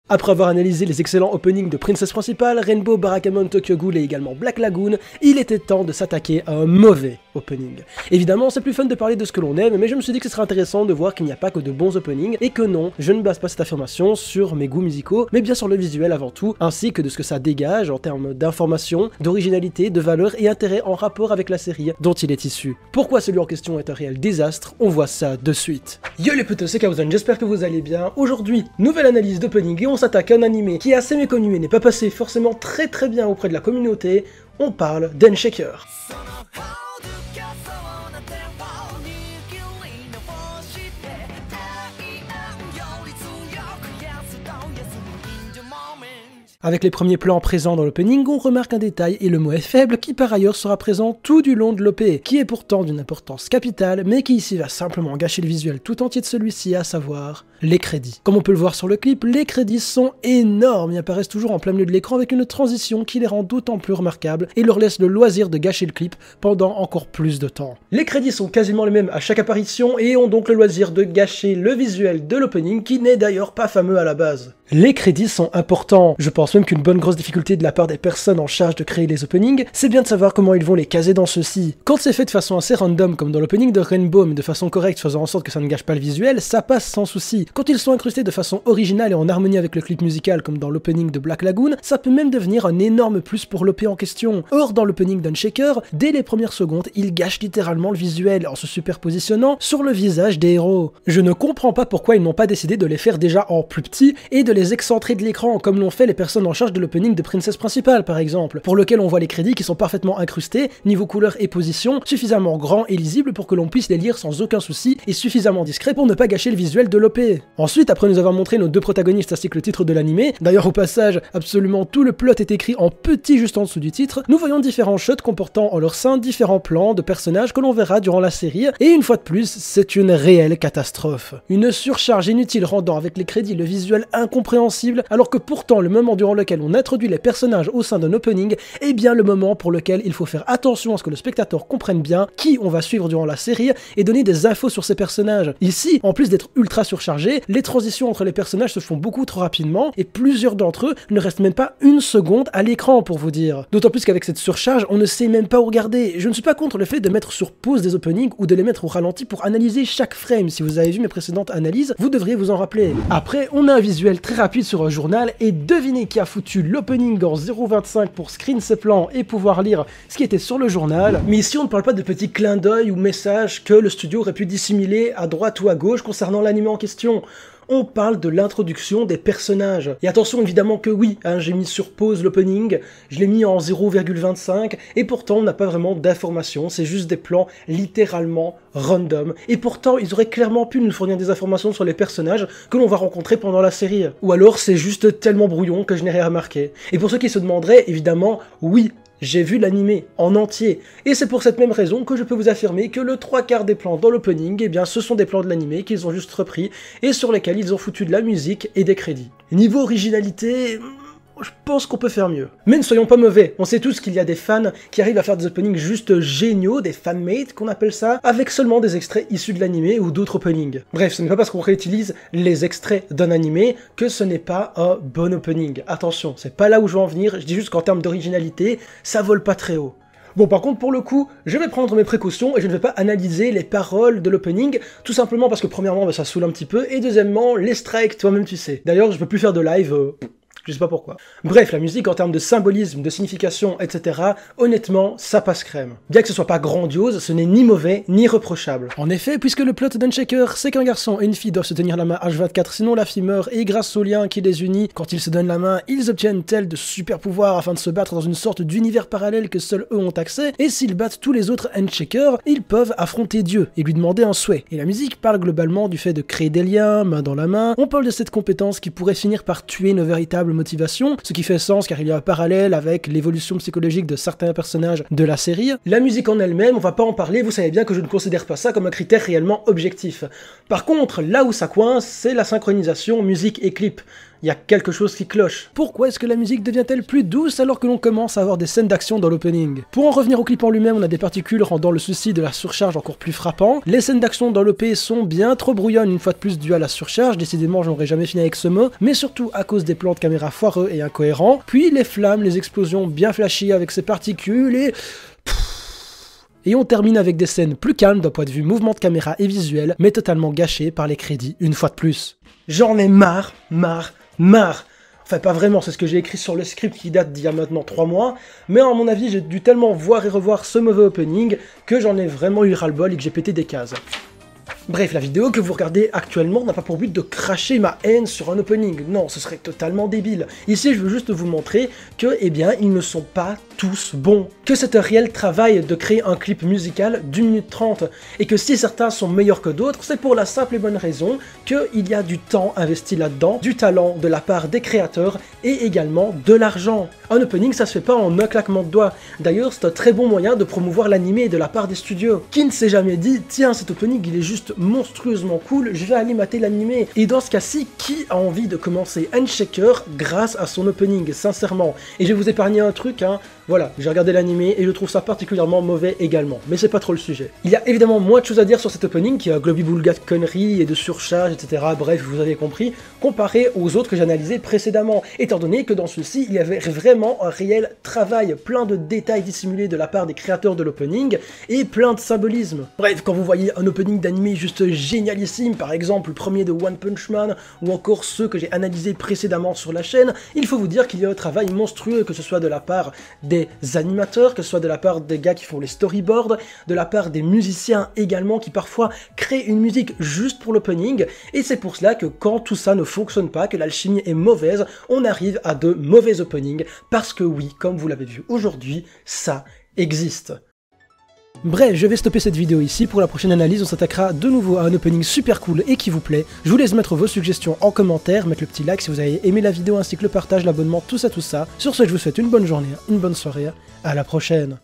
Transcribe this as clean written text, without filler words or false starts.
Après avoir analysé les excellents openings de Princess Principal, Rainbow, Barakamon, Tokyo Ghoul et également Black Lagoon, il était temps de s'attaquer à un mauvais opening. Évidemment, c'est plus fun de parler de ce que l'on aime, mais je me suis dit que ce serait intéressant de voir qu'il n'y a pas que de bons openings, et que non, je ne base pas cette affirmation sur mes goûts musicaux, mais bien sur le visuel avant tout, ainsi que de ce que ça dégage en termes d'information, d'originalité, de valeur et intérêt en rapport avec la série dont il est issu. Pourquoi celui en question est un réel désastre, on voit ça de suite. Yo les potos, c'est Kaozan, j'espère que vous allez bien. Aujourd'hui, nouvelle analyse d'opening et on s'attaque à un animé qui est assez méconnu et n'est pas passé forcément très bien auprès de la communauté. On parle d'Enshaker. Avec les premiers plans présents dans l'opening, on remarque un détail et le mot est faible qui par ailleurs sera présent tout du long de l'OP, qui est pourtant d'une importance capitale, mais qui ici va simplement gâcher le visuel tout entier de celui-ci, à savoir les crédits. Comme on peut le voir sur le clip, les crédits sont énormes et apparaissent toujours en plein milieu de l'écran avec une transition qui les rend d'autant plus remarquables et leur laisse le loisir de gâcher le clip pendant encore plus de temps. Les crédits sont quasiment les mêmes à chaque apparition et ont donc le loisir de gâcher le visuel de l'opening qui n'est d'ailleurs pas fameux à la base. Les crédits sont importants, je pense même qu'une bonne grosse difficulté de la part des personnes en charge de créer les openings, c'est bien de savoir comment ils vont les caser dans ceux-ci. Quand c'est fait de façon assez random comme dans l'opening de Rainbow mais de façon correcte faisant en sorte que ça ne gâche pas le visuel, ça passe sans souci. Quand ils sont incrustés de façon originale et en harmonie avec le clip musical comme dans l'opening de Black Lagoon, ça peut même devenir un énorme plus pour l'OP en question. Or dans l'opening d'Enshaker, dès les premières secondes, il gâche littéralement le visuel en se superpositionnant sur le visage des héros. Je ne comprends pas pourquoi ils n'ont pas décidé de les faire déjà en plus petit et de les excentrer de l'écran comme l'ont fait les personnes en charge de l'opening de Princess Principal par exemple, pour lequel on voit les crédits qui sont parfaitement incrustés, niveau couleur et position, suffisamment grands et lisibles pour que l'on puisse les lire sans aucun souci et suffisamment discret pour ne pas gâcher le visuel de l'OP. Ensuite, après nous avoir montré nos deux protagonistes ainsi que le titre de l'animé, d'ailleurs au passage, absolument tout le plot est écrit en petit juste en dessous du titre, nous voyons différents shots comportant en leur sein différents plans de personnages que l'on verra durant la série, et une fois de plus, c'est une réelle catastrophe. Une surcharge inutile rendant avec les crédits le visuel incompréhensible, alors que pourtant le moment durant lequel on introduit les personnages au sein d'un opening est bien le moment pour lequel il faut faire attention à ce que le spectateur comprenne bien qui on va suivre durant la série et donner des infos sur ces personnages. Ici, en plus d'être ultra surchargés, les transitions entre les personnages se font beaucoup trop rapidement et plusieurs d'entre eux ne restent même pas une seconde à l'écran pour vous dire. D'autant plus qu'avec cette surcharge, on ne sait même pas où regarder. Je ne suis pas contre le fait de mettre sur pause des openings ou de les mettre au ralenti pour analyser chaque frame. Si vous avez vu mes précédentes analyses, vous devriez vous en rappeler. Après, on a un visuel très rapide sur un journal et devinez qui a foutu l'opening en 0.25 pour screen ses plans et pouvoir lire ce qui était sur le journal. Mais ici on ne parle pas de petits clins d'œil ou messages que le studio aurait pu dissimuler à droite ou à gauche concernant l'anime en question. On parle de l'introduction des personnages. Et attention évidemment que oui, j'ai mis sur pause l'opening, je l'ai mis en 0.25 et pourtant on n'a pas vraiment d'informations, c'est juste des plans littéralement random. Et pourtant ils auraient clairement pu nous fournir des informations sur les personnages que l'on va rencontrer pendant la série. Ou alors c'est juste tellement brouillon que je n'ai rien remarqué. Et pour ceux qui se demanderaient, évidemment, oui, j'ai vu l'animé en entier, et c'est pour cette même raison que je peux vous affirmer que le 3/4 des plans dans l'opening, eh bien ce sont des plans de l'animé qu'ils ont juste repris, et sur lesquels ils ont foutu de la musique et des crédits. Niveau originalité, je pense qu'on peut faire mieux. Mais ne soyons pas mauvais, on sait tous qu'il y a des fans qui arrivent à faire des openings juste géniaux, des fanmates qu'on appelle ça, avec seulement des extraits issus de l'animé ou d'autres openings. Bref, ce n'est pas parce qu'on réutilise les extraits d'un animé que ce n'est pas un bon opening. Attention, c'est pas là où je veux en venir, je dis juste qu'en termes d'originalité, ça vole pas très haut. Bon, par contre, pour le coup, je vais prendre mes précautions et je ne vais pas analyser les paroles de l'opening, tout simplement parce que premièrement, ça saoule un petit peu, et deuxièmement, les strikes, toi-même tu sais. D'ailleurs, je peux plus faire de live, je sais pas pourquoi. Bref, la musique en termes de symbolisme, de signification, etc., honnêtement, ça passe crème. Bien que ce soit pas grandiose, ce n'est ni mauvais, ni reprochable. En effet, puisque le plot d'Enshaker, c'est qu'un garçon et une fille doivent se tenir la main H24, sinon la fille meurt, et grâce au lien qui les unit, quand ils se donnent la main, ils obtiennent tel de super pouvoirs afin de se battre dans une sorte d'univers parallèle que seuls eux ont accès, et s'ils battent tous les autres Enshakers, ils peuvent affronter Dieu et lui demander un souhait. Et la musique parle globalement du fait de créer des liens, main dans la main, on parle de cette compétence qui pourrait finir par tuer nos véritables motivation, ce qui fait sens car il y a un parallèle avec l'évolution psychologique de certains personnages de la série. La musique en elle-même, on va pas en parler, vous savez bien que je ne considère pas ça comme un critère réellement objectif. Par contre, là où ça coince, c'est la synchronisation musique et clip. il y a quelque chose qui cloche. Pourquoi est-ce que la musique devient-elle plus douce alors que l'on commence à avoir des scènes d'action dans l'opening? Pour en revenir au clip en lui-même, on a des particules rendant le souci de la surcharge encore plus frappant. Les scènes d'action dans l'OP sont bien trop brouillonnes, une fois de plus dû à la surcharge, décidément je n'aurais jamais fini avec ce mot, mais surtout à cause des plans de caméra foireux et incohérents, puis les flammes, les explosions bien flashy avec ces particules et on termine avec des scènes plus calmes d'un point de vue mouvement de caméra et visuel, mais totalement gâchées par les crédits une fois de plus. J'en ai marre. Enfin, pas vraiment, c'est ce que j'ai écrit sur le script qui date d'il y a maintenant 3 mois, mais à mon avis, j'ai dû tellement voir et revoir ce mauvais opening que j'en ai vraiment eu ras-le-bol et que j'ai pété des cases. Bref, la vidéo que vous regardez actuellement n'a pas pour but de cracher ma haine sur un opening, non, ce serait totalement débile. Ici, je veux juste vous montrer que, eh bien, ils ne sont pas tous bons. Que c'est un réel travail de créer un clip musical d'1 minute 30, et que si certains sont meilleurs que d'autres, c'est pour la simple et bonne raison qu'il y a du temps investi là-dedans, du talent de la part des créateurs, et également de l'argent. Un opening, ça se fait pas en un claquement de doigts. D'ailleurs, c'est un très bon moyen de promouvoir l'animé de la part des studios. Qui ne s'est jamais dit, tiens, cet opening, il est juste monstrueusement cool, je vais aller mater l'animé. Et dans ce cas-ci, qui a envie de commencer Handshaker grâce à son opening, sincèrement? Et je vais vous épargner un truc, hein. Voilà, j'ai regardé l'animé et je trouve ça particulièrement mauvais également, mais c'est pas trop le sujet. Il y a évidemment moins de choses à dire sur cet opening qui a globi-boulga de conneries et de surcharge, etc. Bref, vous avez compris, comparé aux autres que j'ai analysés précédemment, étant donné que dans celui-ci, il y avait vraiment un réel travail, plein de détails dissimulés de la part des créateurs de l'opening et plein de symbolisme. Bref, quand vous voyez un opening d'animé juste génialissime, par exemple le premier de One Punch Man, ou encore ceux que j'ai analysés précédemment sur la chaîne, il faut vous dire qu'il y a un travail monstrueux, que ce soit de la part des animateurs, que ce soit de la part des gars qui font les storyboards, de la part des musiciens également qui parfois créent une musique juste pour l'opening, et c'est pour cela que quand tout ça ne fonctionne pas, que l'alchimie est mauvaise, on arrive à de mauvais openings, parce que oui, comme vous l'avez vu aujourd'hui, ça existe. Bref, je vais stopper cette vidéo ici. Pour la prochaine analyse, on s'attaquera de nouveau à un opening super cool et qui vous plaît. Je vous laisse mettre vos suggestions en commentaire, mettre le petit like si vous avez aimé la vidéo, ainsi que le partage, l'abonnement, tout ça. Sur ce, je vous souhaite une bonne journée, une bonne soirée, à la prochaine.